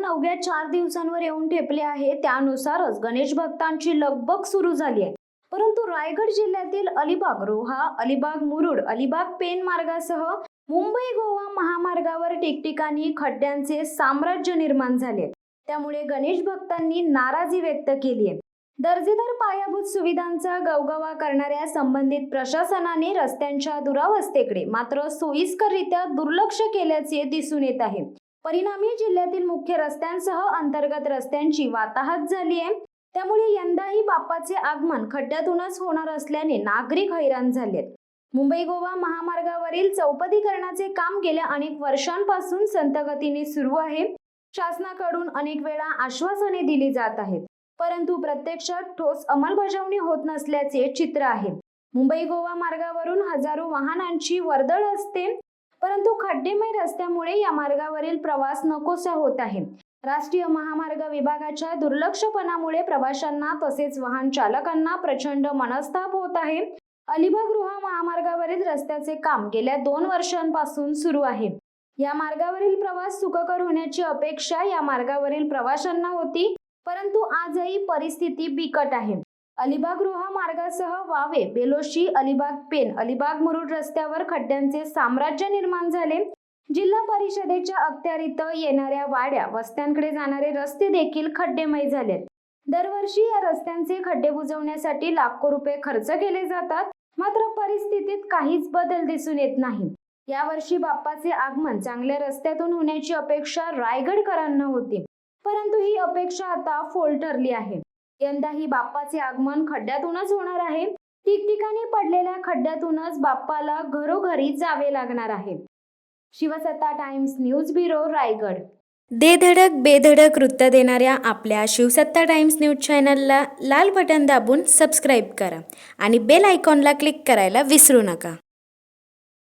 अवघ्या 4 दिवसांवर येऊन ठेपले आहे. त्यानुसारच गणेश भक्तांची लगबग सुरू झाली आहे. परंतु रायगड जिल्ह्यातील अलिबाग रोहा, अलिबाग मुरुड, अलिबाग पेण मार्गासह मुंबई गोवा महामार्गावर ठिकठिकाणी खड्ड्यांचे साम्राज्य निर्माण झाले. त्यामुळे गणेश भक्तांनी नाराजी व्यक्त केली आहे. दर्जेदार पायाभूत सुविधांचा गवगवा करणाऱ्या संबंधित प्रशासनाने रस्त्यांच्या दुरावस्थेकडे मात्र सोयीस्कररित्या दुर्लक्ष केल्याचे दिसून येत आहे. परिणामी जिल्ह्यातील मुख्य रस्त्यांसह अंतर्गत रस्त्यांची वाताहत झाली आहे. त्यामुळे यंदाही बाप्पाचे आगमन खड्ड्यातूनच होणार असल्याने नागरिक हैराण झालेत. मुंबई गोवा महामार्गावरील चौपदीकरणाचे काम गेल्या अनेक वर्षांपासून संथगतीने सुरू आहे. शासनाकडून अनेक वेळा आश्वासने दिली जात आहेत, परंतु प्रत्यक्षात ठोस अंमलबजावणी होत नसल्याचे चित्र आहे. मुंबई गोवा मार्गावरून हजारो वाहनांची वर्दळ असते, परंतु खड्डेमय रस्त्यामुळे या मार्गावरील प्रवास नकोसा होत आहे. राष्ट्रीय महामार्ग विभागाच्या दुर्लक्षपणामुळे प्रवाशांना तसेच वाहन चालकांना प्रचंड मनस्ताप होत आहे. अलिबाग रोहा महामार्गावरील रस्त्याचे काम गेल्या 2 वर्षांपासून सुरू आहे. या मार्गावरील प्रवास सुखकर होण्याची अपेक्षा या मार्गावरील प्रवाशांना होती, परंतु आजही परिस्थिती बिकट आहे. अलिबाग रोहा मार्गासह वावे, बेलोशी, अलिबाग पेण, अलिबाग मुरुड रस्त्यावर खड्ड्यांचे साम्राज्य निर्माण झाले. जिल्हा परिषदेच्या अखत्यारीत येणाऱ्या वाड्या वस्त्यांकडे जाणारे रस्ते देखील खड्डेमय झालेत. दरवर्षी या रस्त्यांचे खड्डे बुजवण्यासाठी लाखो रुपये खर्च केले जातात, मात्र परिस्थितीत काहीच बदल दिसून येत नाही. यावर्षी बाप्पाचे आगमन चांगल्या रस्त्यातून होण्याची अपेक्षा रायगडकरांना होती, परंतु ही अपेक्षा आता फोल ठरली आहे. यंदाही बाप्पाचे आगमन खड्ड्यातूनच होणार आहे. ठिकठिकाणी पडलेल्या खड्ड्यातूनच बाप्पाला घरोघरी जावे लागणार आहे. शिवसत्ता टाइम्स न्यूज ब्युरो, रायगड. दे धडक बेधडक वृत्त देणाऱ्या आपल्या शिवसत्ता टाइम्स न्यूज चॅनलला लाल बटन दाबून सबस्क्राईब करा आणि बेल आयकॉनला क्लिक करायला विसरू नका.